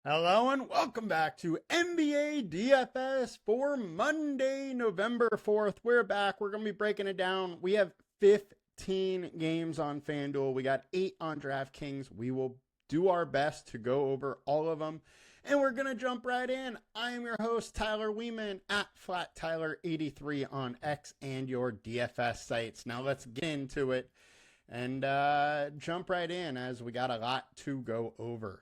Hello and welcome back to NBA DFS for Monday, November 4th. We're back. We're going to be breaking it down. We have 15 games on FanDuel. We got 8 on Draftkings. We will do our best to go over all of them. And we're going to jump right in. I am your host, Tyler Wiemann, at FlatTyler83 on X and your DFS sites. Now let's get into it and jump right in as we got a lot to go over.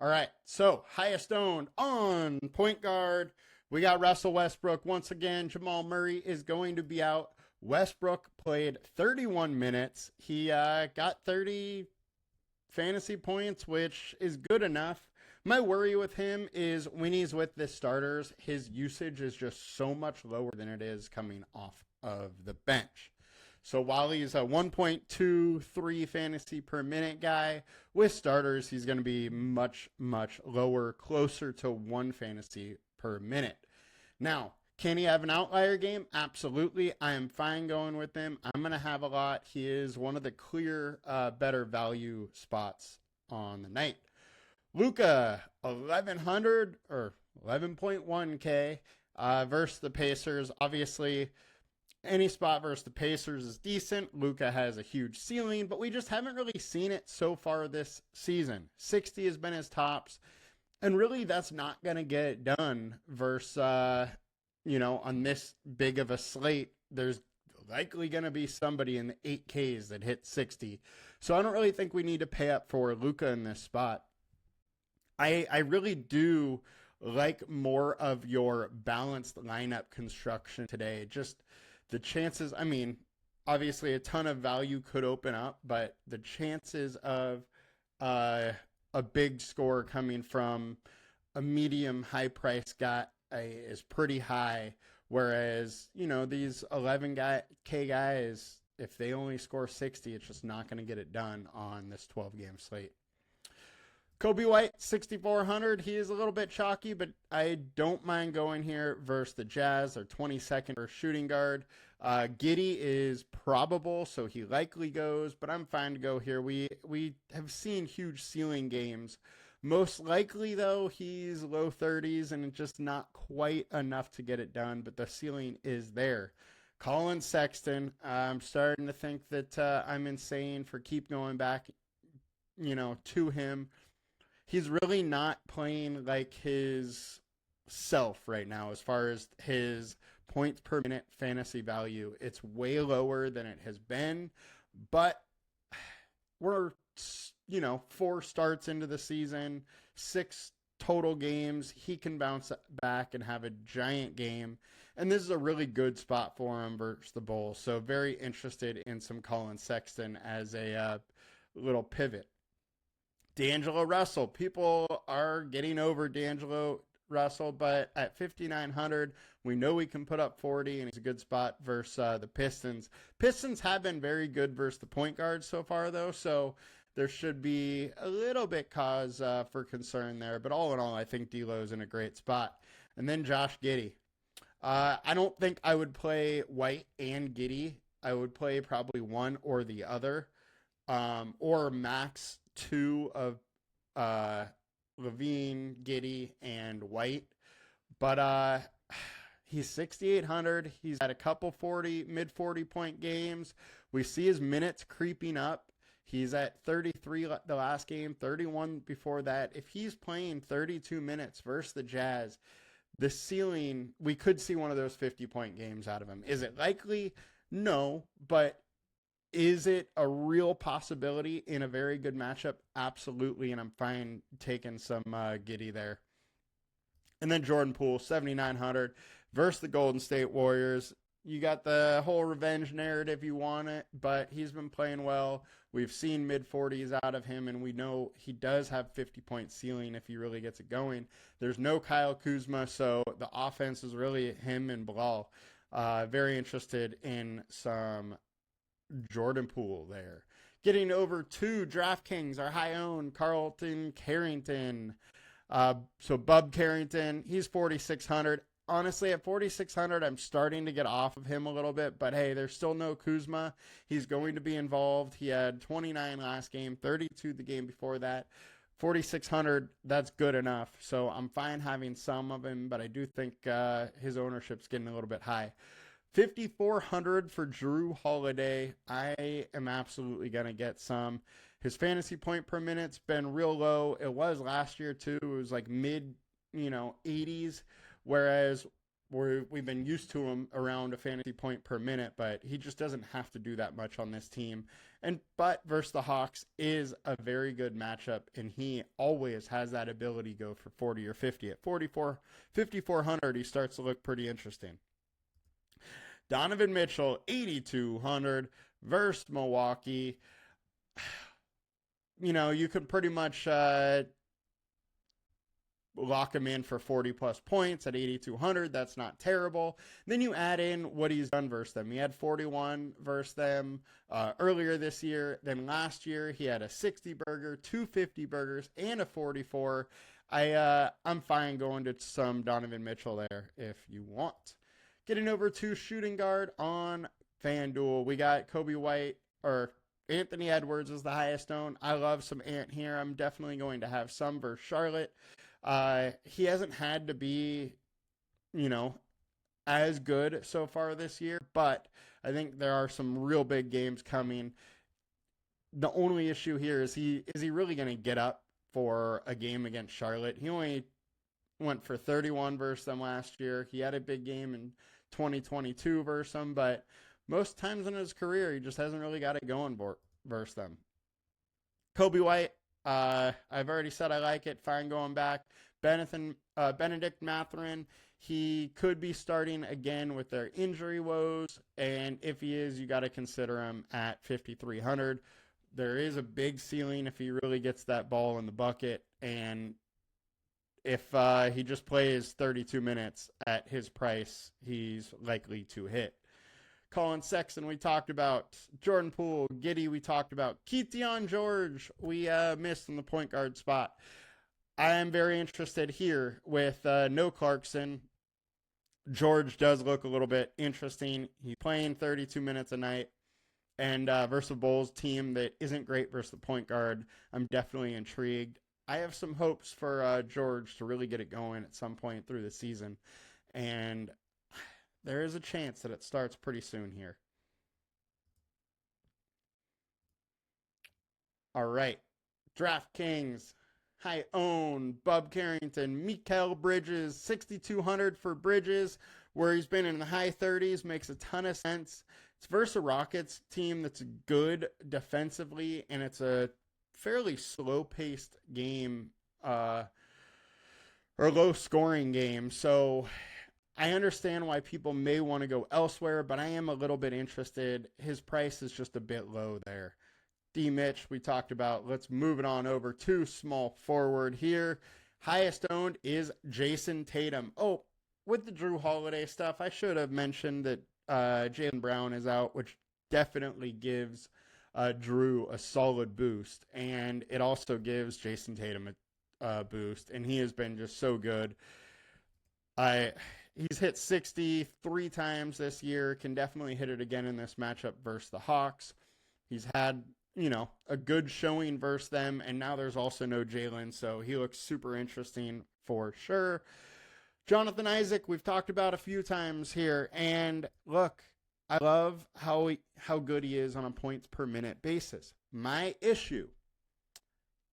All right, so highest owned on point guard, we got Russell Westbrook. Once again, Jamal Murray is going to be out. Westbrook played 31 minutes. He got 30 fantasy points, which is good enough. My worry with him is when he's with the starters, his usage is just so much lower than it is coming off of the bench. So while he's a 1.23 fantasy per minute guy, with starters, he's going to be much, much lower, closer to 1 fantasy per minute. Now, can he have an outlier game? Absolutely. I am fine going with him. I'm going to have a lot. He is one of the clear better value spots on the night. Luka, 1,100 or 11.1K versus the Pacers. Obviously, any spot versus the Pacers is decent. Luka has a huge ceiling, but we just haven't really seen it so far this season. 60 has been his tops, and really that's not going to get it done versus, on this big of a slate. There's likely going to be somebody in the 8Ks that hit 60. So I don't really think we need to pay up for Luka in this spot. I really do like more of your balanced lineup construction today. Just the chances, obviously a ton of value could open up, but the chances of a big score coming from a medium high price guy is pretty high. Whereas, these 11K guys, if they only score 60, it's just not going to get it done on this 12-game slate. Kobe White, 6,400. He is a little bit chalky, but I don't mind going here versus the Jazz. They're 22nd for shooting guard. Giddey is probable, so he likely goes, but I'm fine to go here. We have seen huge ceiling games. Most likely, though, he's low 30s, and it's just not quite enough to get it done, but the ceiling is there. Colin Sexton, I'm starting to think that I'm insane for keep going back, to him. He's really not playing like his self right now as far as his points per minute fantasy value. It's way lower than it has been, but we're, 4 starts into the season, 6 total games. He can bounce back and have a giant game, and this is a really good spot for him versus the Bulls. So very interested in some Colin Sexton as a little pivot. D'Angelo Russell. People are getting over D'Angelo Russell, but at 5,900, we know we can put up 40, and he's a good spot versus the Pistons. Pistons have been very good versus the point guards so far, though, so there should be a little bit cause for concern there. But all in all, I think D'Lo's in a great spot. And then Josh Giddey. I don't think I would play White and Giddey. I would play probably one or the other, or max 2 of Levine, Giddey, and White. But he's 6,800. He's had a couple mid 40 point games. We see his minutes creeping up. He's at 33 the last game, 31 before that. If he's playing 32 minutes versus the Jazz, the ceiling, we could see one of those 50-point games out of him. Is it likely? No, but is it a real possibility in a very good matchup? Absolutely, and I'm fine taking some Giddey there. And then Jordan Poole, 7,900 versus the Golden State Warriors. You got the whole revenge narrative you want it, but he's been playing well. We've seen mid-40s out of him, and we know he does have 50-point ceiling if he really gets it going. There's no Kyle Kuzma, so the offense is really him and Bilal. Very interested in some Jordan Poole there. Getting over to DraftKings, our high-owned Carlton Carrington. So Bub Carrington, he's 4,600. honestly, at 4,600, I'm starting to get off of him a little bit. But hey, there's still no Kuzma. He's going to be involved. He had 29 last game, 32 the game before that. 4,600, that's good enough. So I'm fine having some of him, but I do think his ownership's getting a little bit high. 5,400 for Drew Holiday. I am absolutely going to get some. His fantasy point per minute's been real low. It was last year too. It was like mid, 80s, whereas we've been used to him around a fantasy point per minute, but he just doesn't have to do that much on this team. But versus the Hawks is a very good matchup, and he always has that ability to go for 40 or 50. At 5,400, he starts to look pretty interesting. Donovan Mitchell, 8,200 versus Milwaukee. You could pretty much lock him in for 40 plus points at 8,200. That's not terrible. Then you add in what he's done versus them. He had 41 versus them earlier this year. Then last year he had a 60 burger, 250 burgers, and a 44. I'm fine going to some Donovan Mitchell there if you want. Getting over to shooting guard on FanDuel, we got Kobe White, or Anthony Edwards is the highest owned. I love some Ant here. I'm definitely going to have some versus Charlotte. He hasn't had to be, as good so far this year, but I think there are some real big games coming. The only issue here is he really going to get up for a game against Charlotte? He only went for 31 versus them last year. He had a big game in 2022 versus them, but most times in his career, he just hasn't really got it going versus them. Kobe White, I've already said I like it. Fine going back. Benedict Mathurin, he could be starting again with their injury woes, and if he is, you got to consider him at 5,300. There is a big ceiling if he really gets that ball in the bucket, and if he just plays 32 minutes at his price, he's likely to hit. Colin Sexton, we talked about. Jordan Poole, Giddey, we talked about. Keaton George, we missed in the point guard spot. I am very interested here with no Clarkson. George does look a little bit interesting. He's playing 32 minutes a night. And versus a Bulls team that isn't great versus the point guard, I'm definitely intrigued. I have some hopes for George to really get it going at some point through the season. And there is a chance that it starts pretty soon here. All right. DraftKings, high own, Bub Carrington, Mikal Bridges, 6,200 for Bridges, where he's been in the high 30s, makes a ton of sense. It's versus a Rockets team that's good defensively, and it's a fairly slow-paced game, or low-scoring game. So I understand why people may want to go elsewhere, but I am a little bit interested. His price is just a bit low there. D. Mitch, we talked about. Let's move it on over to small forward here. Highest owned is Jason Tatum. Oh, with the Drew Holiday stuff, I should have mentioned that Jaylen Brown is out, which definitely gives Drew a solid boost, and it also gives Jason Tatum a boost, and he has been just so good. He's hit 60 3 times this year, can definitely hit it again in this matchup versus the Hawks. He's had, a good showing versus them, and now there's also no Jaylen, so he looks super interesting for sure. Jonathan Isaac, we've talked about a few times here, and look, I love how good he is on a points per minute basis. My issue,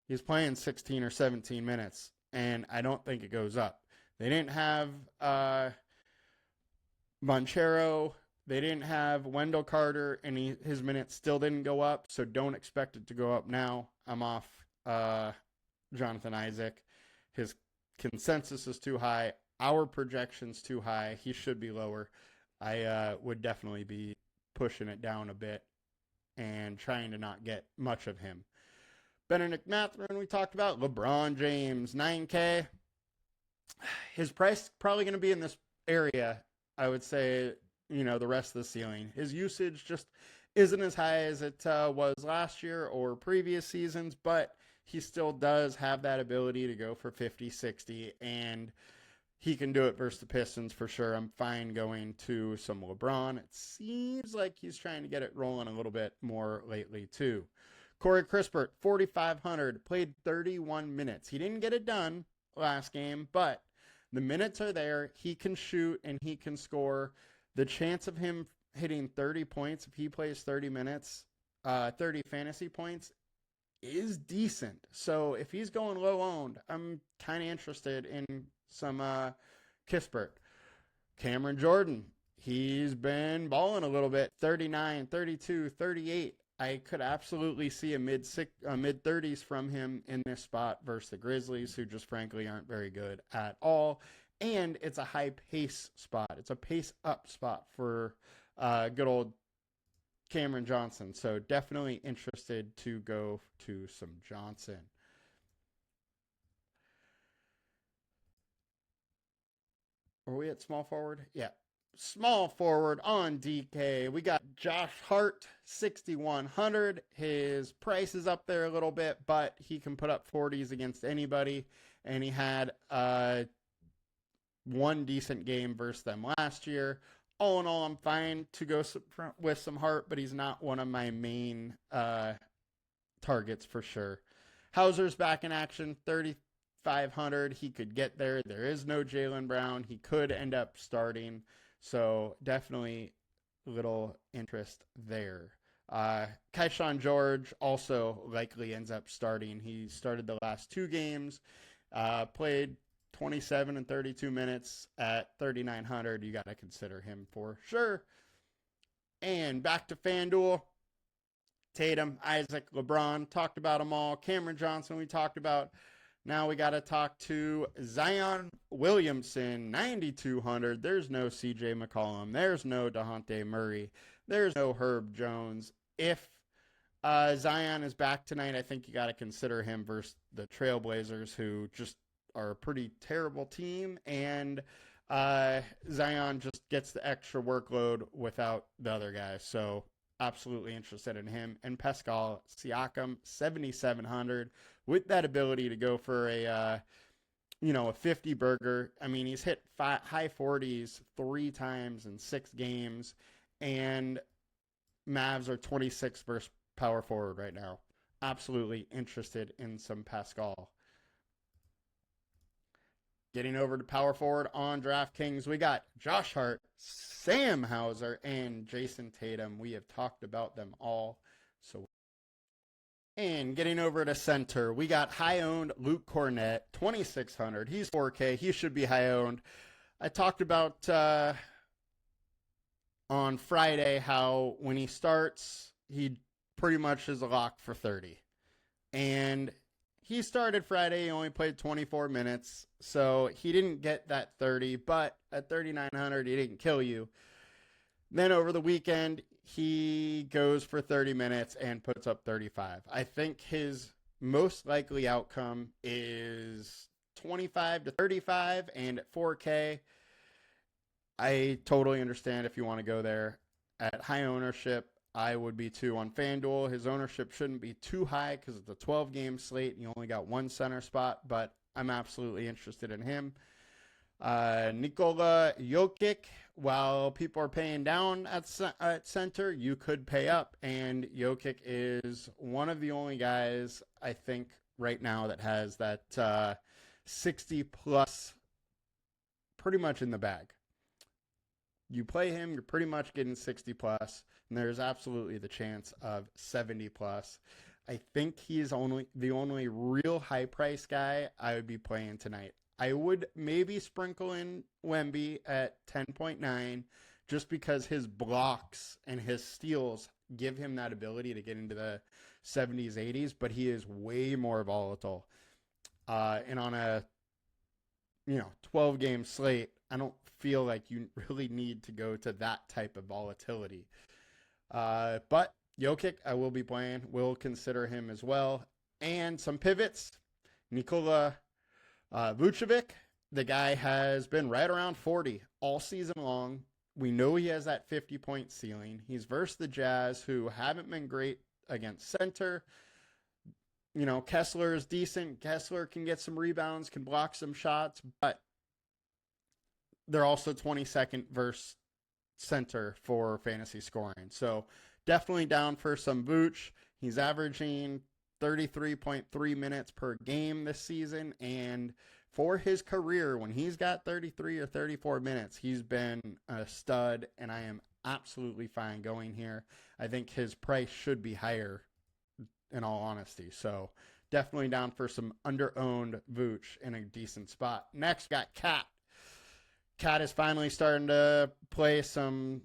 he's playing 16 or 17 minutes, and I don't think it goes up. They didn't have Monchero. They didn't have Wendell Carter, and his minutes still didn't go up, so don't expect it to go up now. I'm off Jonathan Isaac. His consensus is too high. Our projection's too high. He should be lower. I would definitely be pushing it down a bit and trying to not get much of him. Benedict Mathurin, we talked about. LeBron James, 9K. His price probably going to be in this area, I would say, the rest of the ceiling. His usage just isn't as high as it was last year or previous seasons, but he still does have that ability to go for 50, 60, and he can do it versus the Pistons for sure. I'm fine going to some LeBron. It seems like he's trying to get it rolling a little bit more lately too. Corey Crispert, 4,500, played 31 minutes. He didn't get it done last game, but the minutes are there. He can shoot and he can score. The chance of him hitting 30 points if he plays 30 minutes, 30 fantasy points is decent. So if he's going low owned, I'm kind of interested in some Kispert. Cameron Jordan, he's been balling a little bit, 39, 32, 38. I could absolutely see a mid 30s from him in this spot versus the Grizzlies, who just frankly aren't very good at all. And it's a high pace spot. It's a pace up spot for good old Cameron Johnson. So definitely interested to go to some Johnson. Are we at small forward? Yeah. Small forward on DK. We got Josh Hart, 6,100. His price is up there a little bit, but he can put up 40s against anybody. And he had one decent game versus them last year. All in all, I'm fine to go with some Hart, but he's not one of my main targets for sure. Hauser's back in action, 3,500. He could get there. There is no Jaylen Brown. He could end up starting. So definitely little interest there. Kaishan George also likely ends up starting. He started the last two games, played 27 and 32 minutes at 3,900. You got to consider him for sure. And back to FanDuel. Tatum, Isaac, LeBron, talked about them all. Cameron Johnson, we talked about. Now we got to talk to Zion Williamson, 9,200. There's no CJ McCollum. There's no DeJounte Murray. There's no Herb Jones. If Zion is back tonight, I think you got to consider him versus the Trailblazers, who just are a pretty terrible team. And Zion just gets the extra workload without the other guys. So absolutely interested in him. And Pascal Siakam, 7,700, with that ability to go for a 50 burger. I mean, he's hit high 40s 3 times in 6 games, and Mavs are 26 versus power forward right now. Absolutely interested in some Pascal. Getting over to power forward on DraftKings, we got Josh Hart, Sam Hauser, and Jason Tatum. We have talked about them all. And getting over to center, we got high-owned Luke Cornett, 2,600. He's 4K. He should be high-owned. I talked about on Friday how when he starts, he pretty much is a lock for 30. And he started Friday. He only played 24 minutes, so he didn't get that 30. But at 3,900, he didn't kill you. Then over the weekend, he goes for 30 minutes and puts up 35. I think his most likely outcome is 25 to 35, and at 4K, I totally understand if you want to go there. At high ownership, I would be too on FanDuel. His ownership shouldn't be too high because it's a 12-game slate and you only got one center spot, but I'm absolutely interested in him. Nikola Jokic, while people are paying down at center, you could pay up, and Jokic is one of the only guys I think right now that has that 60 plus pretty much in the bag. You play him, you're pretty much getting 60 plus, and there's absolutely the chance of 70 plus. I think he's the only real high price guy I would be playing tonight. I would maybe sprinkle in Wemby at 10.9 just because his blocks and his steals give him that ability to get into the 70s, 80s, but he is way more volatile. And on a 12-game slate, I don't feel like you really need to go to that type of volatility. But Jokic, I will be playing. Will consider him as well. And some pivots. Nikola Vucevic, the guy has been right around 40 all season long. We know he has that 50-point ceiling. He's versus the Jazz, who haven't been great against center. Kessler is decent. Kessler can get some rebounds, can block some shots, but they're also 22nd versus center for fantasy scoring. So definitely down for some Vooch. He's averaging 33.3 minutes per game this season. And for his career, when he's got 33 or 34 minutes, he's been a stud. And I am absolutely fine going here. I think his price should be higher, in all honesty. So definitely down for some under-owned Vooch in a decent spot. Next, got Cat. Cat is finally starting to play some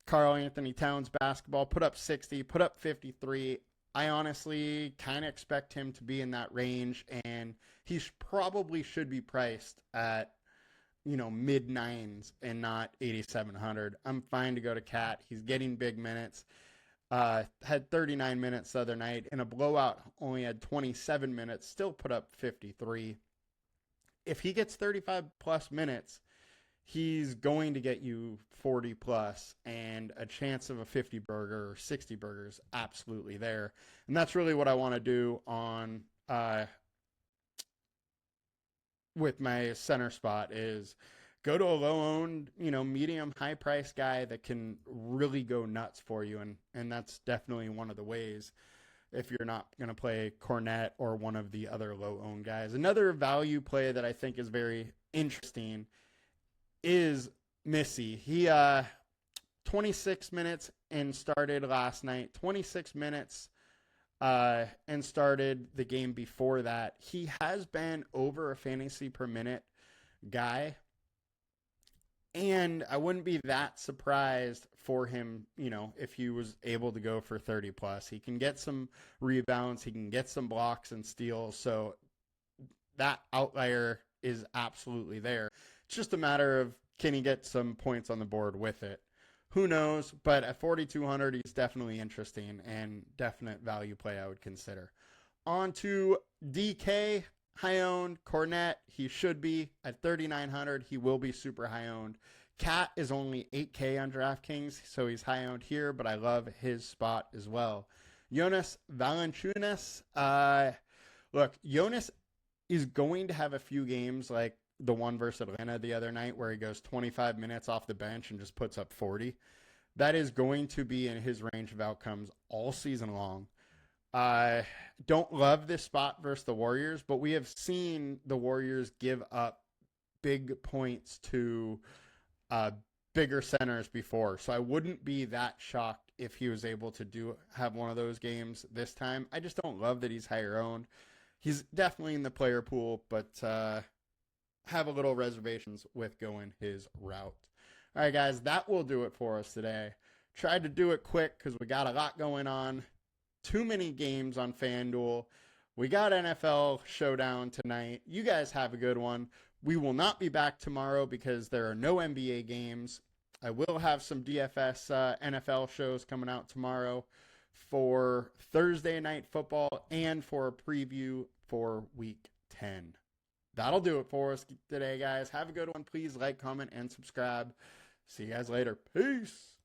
Karl Anthony Towns basketball, put up 60, put up 53. I honestly kind of expect him to be in that range, and he probably should be priced at, mid nines and not 8,700. I'm fine to go to Cat. He's getting big minutes. Had 39 minutes the other night. In a blowout, only had 27 minutes, still put up 53. If he gets 35 plus minutes, he's going to get you 40 plus, and a chance of a 50 burger or 60 burgers absolutely there. And that's really what I want to do on with my center spot is go to a low-owned, medium, high-price guy that can really go nuts for you, and that's definitely one of the ways if you're not going to play Cornette or one of the other low-owned guys. Another value play that I think is very interesting is Missy. He 26 minutes and started last night, 26 minutes and started the game before that. He has been over a fantasy per minute guy, and I wouldn't be that surprised for him, if he was able to go for 30 plus. He can get some rebounds, he can get some blocks and steals, so that outlier is absolutely there. It's just a matter of, can he get some points on the board with it? Who knows? But at 4,200, he's definitely interesting and definite value play I would consider. On to DK, high-owned. Cornette, he should be. At 3,900, he will be super high-owned. Cat is only 8K on DraftKings, so he's high-owned here, but I love his spot as well. Jonas Valanciunas. Look, Jonas is going to have a few games like the one versus Atlanta the other night where he goes 25 minutes off the bench and just puts up 40. That is going to be in his range of outcomes all season long. I don't love this spot versus the Warriors, but we have seen the Warriors give up big points to bigger centers before. So I wouldn't be that shocked if he was able to have one of those games this time. I just don't love that he's higher owned. He's definitely in the player pool, but have a little reservations with going his route. All right, guys, that will do it for us today. Tried to do it quick because we got a lot going on. Too many games on FanDuel. We got NFL Showdown tonight. You guys have a good one. We will not be back tomorrow because there are no NBA games. I will have some DFS NFL shows coming out tomorrow for Thursday Night Football and for a preview for Week 10. That'll do it for us today, guys. Have a good one. Please like, comment, and subscribe. See you guys later. Peace.